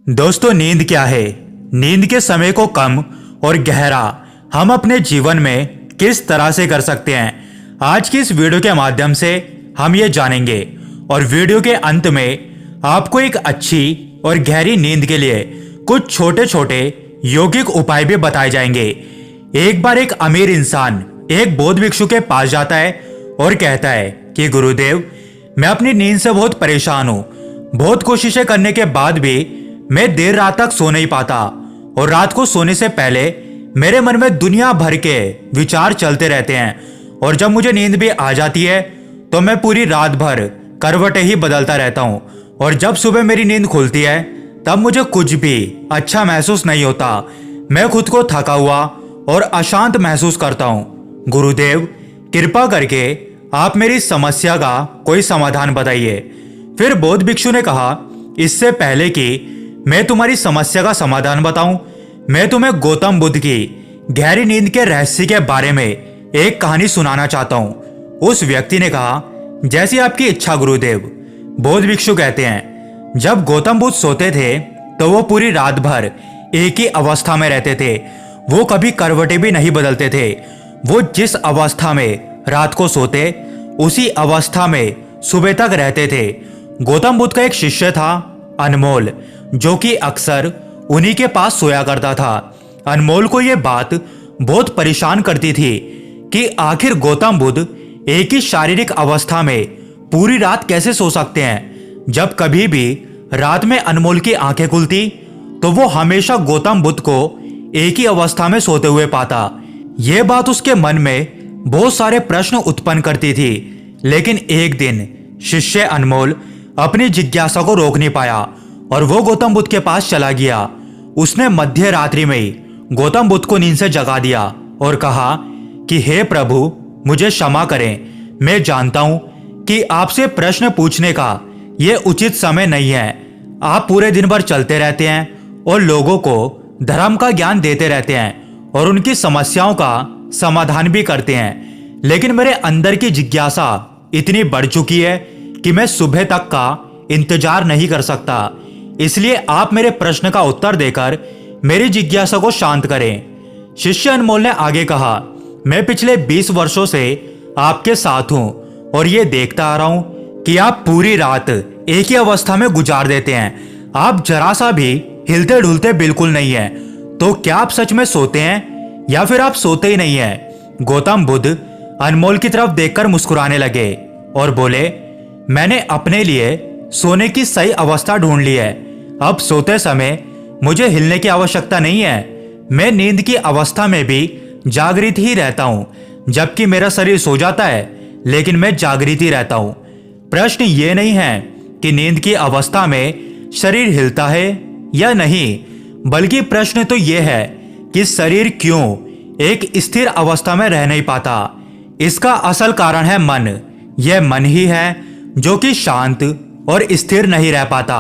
दोस्तों, नींद क्या है? नींद के समय को कम और गहरा हम अपने जीवन में किस तरह से कर सकते हैं, आज की इस वीडियो के माध्यम से हम ये जानेंगे। और वीडियो के अंत में आपको एक अच्छी और गहरी नींद के लिए कुछ छोटे छोटे यौगिक उपाय भी बताए जाएंगे। एक बार एक अमीर इंसान एक बौद्ध भिक्षु के पास जाता है और कहता है कि गुरुदेव, मैं अपनी नींद से बहुत परेशान हूँ। बहुत कोशिशें करने के बाद भी मैं देर रात तक सो नहीं पाता और रात को सोने से पहले मेरे मन में दुनिया भर के विचार चलते रहते हैं, और जब मुझे नींद भी आ जाती है तो मैं पूरी रात भर करवटें ही बदलता रहता हूँ, और जब सुबह मेरी नींद खुलती है तब मुझे कुछ भी अच्छा महसूस नहीं होता। मैं खुद को थका हुआ और अशांत महसूस करता हूँ। गुरुदेव, कृपा करके आप मेरी समस्या का कोई समाधान बताइए। फिर बौद्ध भिक्षु ने कहा, इससे पहले कि मैं तुम्हारी समस्या का समाधान बताऊं, मैं तुम्हें गौतम बुद्ध की गहरी नींद के रहस्य के बारे में एक कहानी सुनाना चाहता हूं। उस व्यक्ति ने कहा, जैसी आपकी इच्छा गुरुदेव। बौद्ध भिक्षु कहते हैं, जब गौतम बुद्ध सोते थे तो वो पूरी रात भर एक ही अवस्था में रहते थे। वो कभी करवटें भी नहीं बदलते थे। वो जिस अवस्था में रात को सोते उसी अवस्था में सुबह तक रहते थे। गौतम बुद्ध का एक शिष्य था अनमोल, जो कि अक्सर उन्हीं के पास सोया करता था। अनमोल को यह बात बहुत परेशान करती थी कि आखिर गौतम बुद्ध एक ही शारीरिक अवस्था में पूरी रात कैसे सो सकते हैं। जब कभी भी रात में अनमोल की आंखें खुलती तो वो हमेशा गौतम बुद्ध को एक ही अवस्था में सोते हुए पाता। यह बात उसके मन में बहुत सारे प्रश्न उत्पन्न करती थी। लेकिन एक दिन शिष्य अनमोल अपनी जिज्ञासा को रोक नहीं पाया और वो गौतम बुद्ध के पास चला गया। उसने मध्य रात्रि में ही गौतम बुद्ध को नींद से जगा दिया और कहा कि हे प्रभु, मुझे क्षमा करें। मैं जानता हूं कि आपसे प्रश्न पूछने का यह उचित समय नहीं है। आप पूरे दिन भर चलते रहते हैं और लोगों को धर्म का ज्ञान देते रहते हैं और उनकी समस्याओं का समाधान भी करते हैं। लेकिन मेरे अंदर की जिज्ञासा इतनी बढ़ चुकी है कि मैं सुबह तक का इंतजार नहीं कर सकता। इसलिए आप मेरे प्रश्न का उत्तर देकर मेरी जिज्ञासा को शांत करें। शिष्य अनमोल ने आगे कहा, मैं पिछले 20 वर्षों से आपके साथ हूं और ये देखता आ रहा हूं कि आप पूरी रात एक ही अवस्था में गुजार देते हैं। आप जरा सा भी हिलते डुलते बिल्कुल नहीं है। तो क्या आप सच में सोते हैं या फिर आप सोते ही नहीं है? गौतम बुद्ध अनमोल की तरफ देखकर मुस्कुराने लगे और बोले, मैंने अपने लिए सोने की सही अवस्था ढूंढ ली है। अब सोते समय मुझे हिलने की आवश्यकता नहीं है। मैं नींद की अवस्था में भी जागृत ही रहता हूं। जबकि मेरा शरीर सो जाता है लेकिन मैं जागृत ही रहता हूं। प्रश्न ये नहीं है कि नींद की अवस्था में शरीर हिलता है या नहीं, बल्कि प्रश्न तो यह है कि शरीर क्यों एक स्थिर अवस्था में रह नहीं पाता। इसका असल कारण है मन। यह मन ही है जो कि शांत और स्थिर नहीं रह पाता,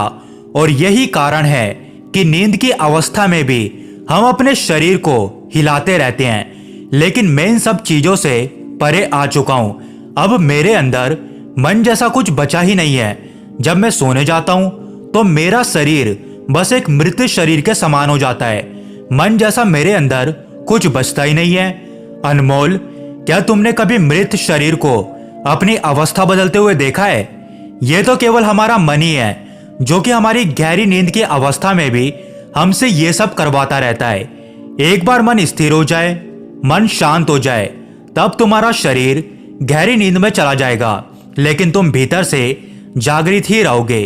और यही कारण है कि नींद की अवस्था में भी हम अपने शरीर को हिलाते रहते हैं। लेकिन मैं इन सब चीजों से परे आ चुका हूं। अब मेरे अंदर मन जैसा कुछ बचा ही नहीं है। जब मैं सोने जाता हूं तो मेरा शरीर बस एक मृत शरीर के समान हो जाता है। मन जैसा मेरे अंदर कुछ बचता ही नहीं है। अनमोल, क्या तुमने कभी मृत शरीर को अपनी अवस्था बदलते हुए देखा है? यह तो केवल हमारा मन ही है जो कि हमारी गहरी नींद की अवस्था में भी हमसे यह सब करवाता रहता है। एक बार मन स्थिर हो जाए, मन शांत हो जाए, तब तुम्हारा शरीर गहरी नींद में चला जाएगा, लेकिन तुम भीतर से जागृत ही रहोगे।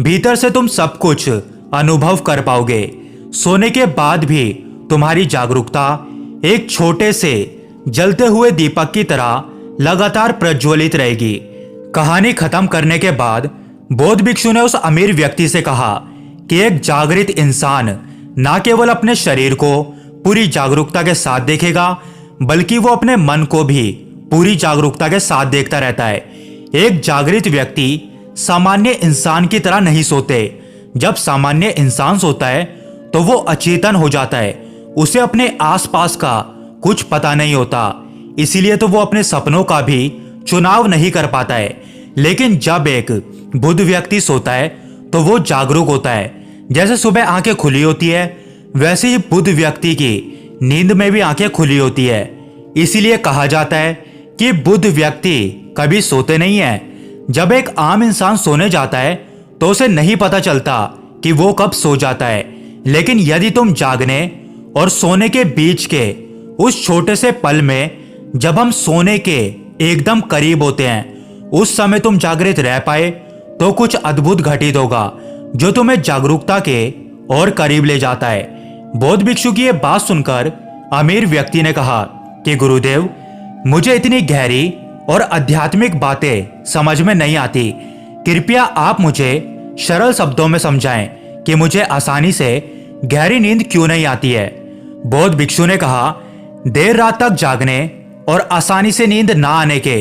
भीतर से तुम सब कुछ अनुभव कर पाओगे। सोने के बाद भी तुम्हारी जागरूकता एक छोटे से जलते हुए दीपक की तरह लगातार प्रज्वलित रहेगी। कहानी खत्म करने के बाद बौद्ध भिक्षु ने उस अमीर व्यक्ति से कहा कि एक जागृत इंसान न केवल अपने शरीर को पूरी जागरूकता के साथ देखेगा, बल्कि वो अपने मन को भी पूरी जागरूकता के साथ देखता रहता है। एक जागृत व्यक्ति सामान्य इंसान की तरह नहीं सोते। जब सामान्य इंसान सोता है तो वो अचेतन हो जाता है। उसे अपने आसपास का कुछ पता नहीं होता, इसीलिए तो वो अपने सपनों का भी चुनाव नहीं कर पाता है। लेकिन जब एक बुद्ध व्यक्ति सोता है तो वो जागरूक होता है। जैसे सुबह आंखें खुली होती है, वैसे ही बुद्ध व्यक्ति की नींद में भी आंखें खुली होती है। इसीलिए कहा जाता है कि बुद्ध व्यक्ति कभी सोते नहीं है। जब एक आम इंसान सोने जाता है तो उसे नहीं पता चलता कि वो कब सो जाता है, लेकिन यदि तुम जागने और सोने के बीच के उस छोटे से पल में, जब हम सोने के एकदम करीब होते हैं, उस समय तुम जागृत रह पाए तो कुछ अद्भुत घटित होगा जो तुम्हें जागरूकता के और करीब ले जाता है। बौद्ध भिक्षु की यह बात सुनकर अमीर व्यक्ति ने कहा कि गुरुदेव, मुझे इतनी गहरी और आध्यात्मिक बातें समझ में नहीं आती। कृपया आप मुझे सरल शब्दों में समझाएं कि मुझे आसानी से गहरी नींद क्यों नहीं आती है। बौद्ध भिक्षु ने कहा, देर रात तक जागने और आसानी से नींद ना आने के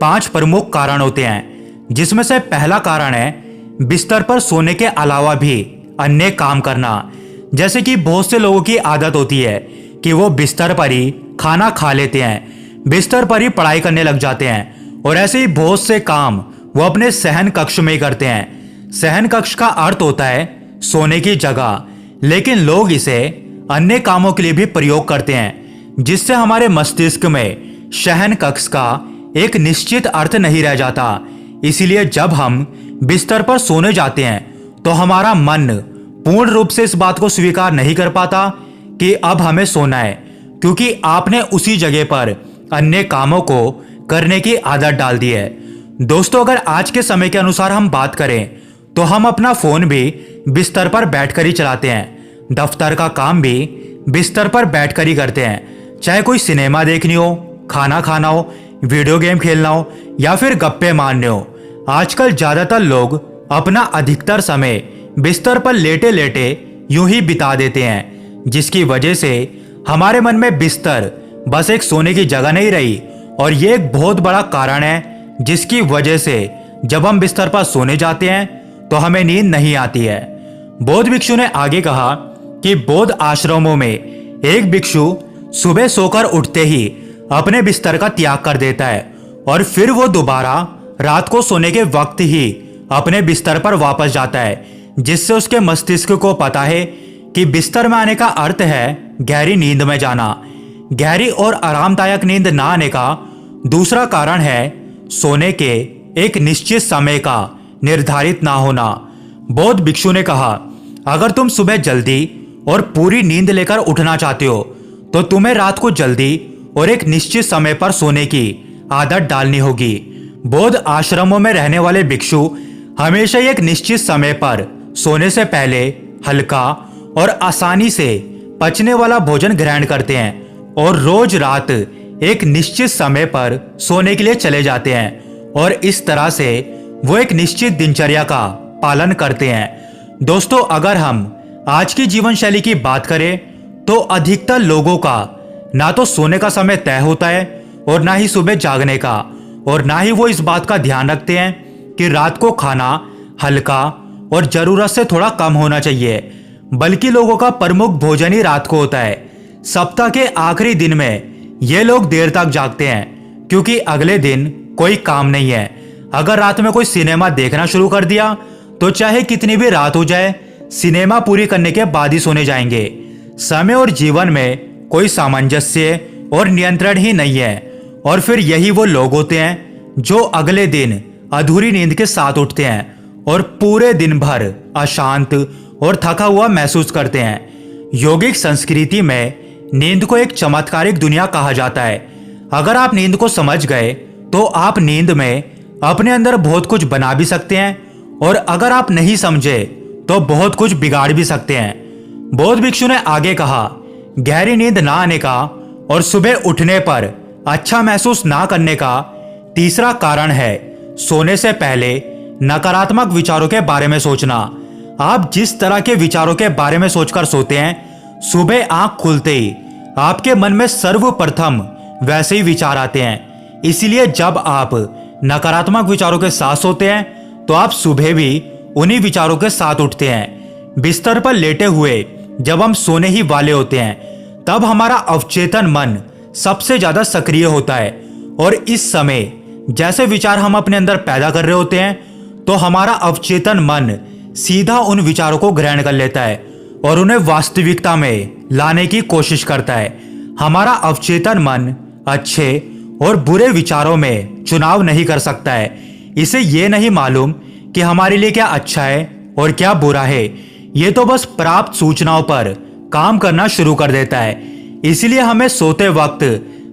5 प्रमुख कारण होते हैं, जिसमें से पहला कारण है बिस्तर पर सोने के अलावा भी अन्य काम करना। जैसे कि बहुत से लोगों की आदत होती है कि वो बिस्तर पर ही खाना खा लेते हैं, बिस्तर पर ही पढ़ाई करने लग जाते हैं और ऐसे ही बहुत से काम वो अपने शयन कक्ष में ही करते हैं। शयन कक्ष का अर्थ होता है सोने की जगह, लेकिन लोग इसे अन्य कामों के लिए भी प्रयोग करते हैं, जिससे हमारे मस्तिष्क में शयन कक्ष का एक निश्चित अर्थ नहीं रह जाता। इसीलिए जब हम बिस्तर पर सोने जाते हैं तो हमारा मन पूर्ण रूप से इस बात को स्वीकार नहीं कर पाता कि अब हमें सोना है, क्योंकि आपने उसी जगह पर अन्य कामों को करने की आदत डाल दी है। दोस्तों, अगर आज के समय के अनुसार हम बात करें तो हम अपना फोन भी बिस्तर पर बैठकर ही चलाते हैं, दफ्तर का काम भी बिस्तर पर बैठकर ही करते हैं। चाहे कोई सिनेमा देखनी हो, खाना खाना हो, वीडियो गेम खेलना हो या फिर गप्पे मारने हो, आजकल ज्यादातर लोग अपना अधिकतर समय बिस्तर पर लेटे लेटे यूं ही बिता देते हैं, जिसकी वजह से हमारे मन में बिस्तर बस एक सोने की जगह नहीं रही। और ये एक बहुत बड़ा कारण है जिसकी वजह से जब हम बिस्तर पर सोने जाते हैं तो हमें नींद नहीं आती है। बौद्ध भिक्षु ने आगे कहा कि बौद्ध आश्रमों में एक भिक्षु सुबह सोकर उठते ही अपने बिस्तर का त्याग कर देता है और फिर वो दोबारा रात को सोने के वक्त ही अपने बिस्तर पर वापस जाता है, जिससे उसके मस्तिष्क को पता है कि बिस्तर में आने का अर्थ है गहरी नींद में जाना। गहरी और आरामदायक नींद ना आने का दूसरा कारण है सोने के एक निश्चित समय का निर्धारित ना होना। बौद्ध भिक्षु ने कहा, अगर तुम सुबह जल्दी और पूरी नींद लेकर उठना चाहते हो तो तुम्हें रात को जल्दी और एक निश्चित समय पर सोने की आदत डालनी होगी। बौद्ध आश्रमों में रहने वाले भिक्षु हमेशा एक निश्चित समय पर सोने से पहले हल्का और आसानी से पचने वाला भोजन ग्रहण करते हैं और रोज रात एक निश्चित समय पर सोने के लिए चले जाते हैं और इस तरह से वो एक निश्चित दिनचर्या का पालन करते हैं। दोस्तों, अगर हम आज की जीवन शैली की बात करें तो अधिकतर लोगों का ना तो सोने का समय तय होता है और ना ही सुबह जागने का, और ना ही वो इस बात का ध्यान रखते हैं कि रात को खाना हल्का और जरूरत से थोड़ा कम होना चाहिए, बल्कि लोगों का प्रमुख भोजन ही रात को होता है। सप्ताह के आखिरी दिन में ये लोग देर तक जागते हैं क्योंकि अगले दिन कोई काम नहीं है। अगर रात में कोई सिनेमा देखना शुरू कर दिया तो चाहे कितनी भी रात हो जाए, सिनेमा पूरी करने के बाद ही सोने जाएंगे। समय और जीवन में कोई सामंजस्य और नियंत्रण ही नहीं है, और फिर यही वो लोग होते हैं जो अगले दिन अधूरी नींद के साथ उठते हैं और पूरे दिन भर अशांत और थका हुआ महसूस करते हैं। योगिक संस्कृति में नींद को एक चमत्कारिक दुनिया कहा जाता है। अगर आप नींद को समझ गए तो आप नींद में अपने अंदर बहुत कुछ बना भी सकते हैं, और अगर आप नहीं समझे तो बहुत कुछ बिगाड़ भी सकते हैं। बौद्ध भिक्षु ने आगे कहा, गहरी नींद ना आने का और सुबह उठने पर अच्छा महसूस ना करने का तीसरा कारण है सोने से पहले नकारात्मक विचारों के बारे में सोचना। आप जिस तरह के विचारों के बारे में सोचकर सोते हैं, सुबह आंख खुलते ही आपके मन में सर्वप्रथम वैसे ही विचार आते हैं। इसलिए जब आप नकारात्मक विचारों के साथ सोते हैं तो आप सुबह भी उन्हीं विचारों के साथ उठते हैं। बिस्तर पर लेटे हुए जब हम सोने ही वाले होते हैं तब हमारा अवचेतन मन सबसे ज्यादा सक्रिय होता है, और इस समय जैसे विचार हम अपने अंदर पैदा कर रहे होते हैं तो हमारा अवचेतन मन सीधा उन विचारों को ग्रहण कर लेता है और उन्हें वास्तविकता में लाने की कोशिश करता है। हमारा अवचेतन मन अच्छे और बुरे विचारों में चुनाव नहीं कर सकता है। इसे ये नहीं मालूम कि हमारे लिए क्या अच्छा है और क्या बुरा है। ये तो बस प्राप्त सूचनाओं पर काम करना शुरू कर देता है। इसलिए हमें सोते वक्त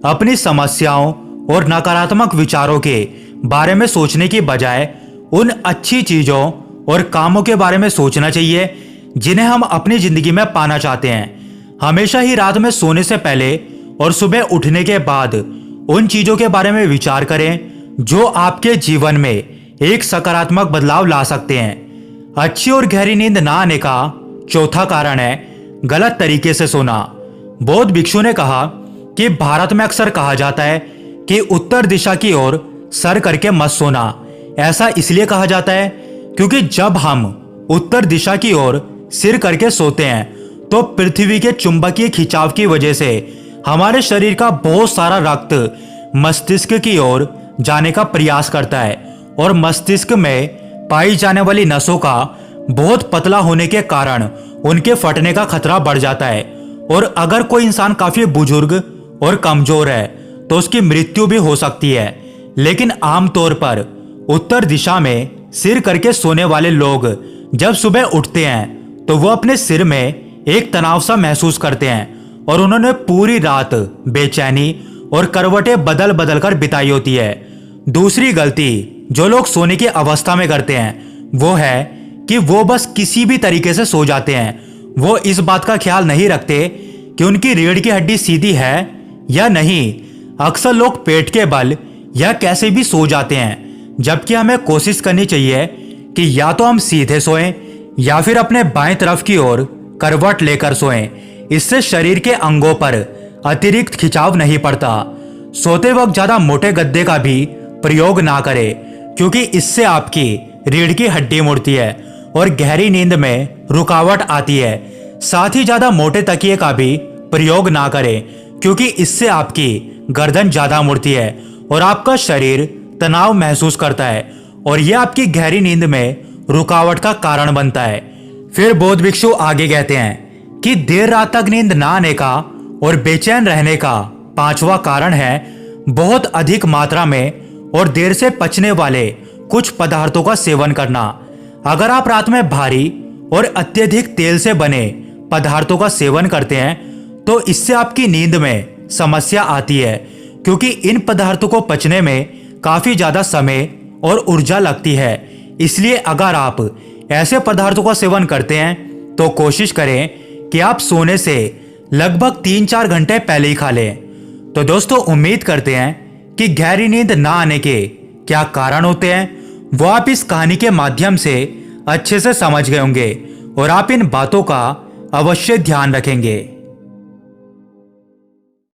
अपनी समस्याओं और नकारात्मक विचारों के बारे में सोचने की बजाय उन अच्छी चीजों और कामों के बारे में सोचना चाहिए जिन्हें हम अपनी जिंदगी में पाना चाहते हैं। हमेशा ही रात में सोने से पहले और सुबह उठने के बाद उन चीजों के बारे में विचार करें जो आपके जीवन में एक सकारात्मक बदलाव ला सकते हैं। अच्छी और गहरी नींद ना आने का चौथा कारण है गलत तरीके से सोना। बौद्ध भिक्षु ने कहा कि भारत में अक्सर कहा जाता है कि उत्तर दिशा की ओर सर करके मत सोना। ऐसा इसलिए कहा जाता है क्योंकि जब हम उत्तर दिशा की ओर सिर करके सोते हैं तो पृथ्वी के चुंबकीय खिंचाव की वजह से हमारे शरीर का बहुत सारा रक्त मस्तिष्क की ओर जाने का प्रयास करता है और मस्तिष्क में पाई जाने वाली नसों का बहुत पतला होने के कारण उनके फटने का खतरा बढ़ जाता है। और अगर कोई इंसान काफी बुजुर्ग और कमजोर है तो उसकी मृत्यु भी हो सकती है। लेकिन आमतौर पर उत्तर दिशा में सिर करके सोने वाले लोग जब सुबह उठते हैं तो वो अपने सिर में एक तनाव सा महसूस करते हैं और उन्होंने पूरी रात बेचैनी और करवटें बदल बदल कर बिताई होती है। दूसरी गलती जो लोग सोने की अवस्था में करते हैं वो है कि वो बस किसी भी तरीके से सो जाते हैं। वो इस बात का ख्याल नहीं रखते कि उनकी रीढ़ की हड्डी सीधी है या नहीं। अक्सर लोग पेट के बल या कैसे भी सो जाते हैं, जबकि हमें कोशिश करनी चाहिए कि या तो हम सीधे सोएं या फिर अपने बाएं तरफ की ओर करवट लेकर सोएं। इससे शरीर के अंगों पर अतिरिक्त खिंचाव नहीं पड़ता। सोते वक्त ज्यादा मोटे गद्दे का भी प्रयोग ना करें क्योंकि इससे आपकी रीढ़ की हड्डी मुड़ती है और गहरी नींद में रुकावट आती है। साथ ही ज्यादा मोटे तकिए का भी प्रयोग ना करें क्योंकि इससे आपकी गर्दन ज्यादा मुड़ती है और आपका शरीर तनाव महसूस करता है और यह आपकी गहरी नींद में रुकावट का कारण बनता है। फिर बौद्ध भिक्षु आगे कहते हैं कि देर रात तक नींद ना आने का और बेचैन रहने का पांचवा कारण है बहुत अधिक मात्रा में और देर से पचने वाले कुछ पदार्थों का सेवन करना। अगर आप रात में भारी और अत्यधिक तेल से बने पदार्थों का सेवन करते हैं तो इससे आपकी नींद में समस्या आती है क्योंकि इन पदार्थों को पचने में काफी ज्यादा समय और ऊर्जा लगती है। इसलिए अगर आप ऐसे पदार्थों का सेवन करते हैं तो कोशिश करें कि आप सोने से लगभग 3-4 घंटे पहले ही खा लें। तो दोस्तों, उम्मीद करते हैं कि गहरी नींद ना आने के क्या कारण होते हैं वो आप इस कहानी के माध्यम से अच्छे से समझ गए होंगे और आप इन बातों का अवश्य ध्यान रखेंगे।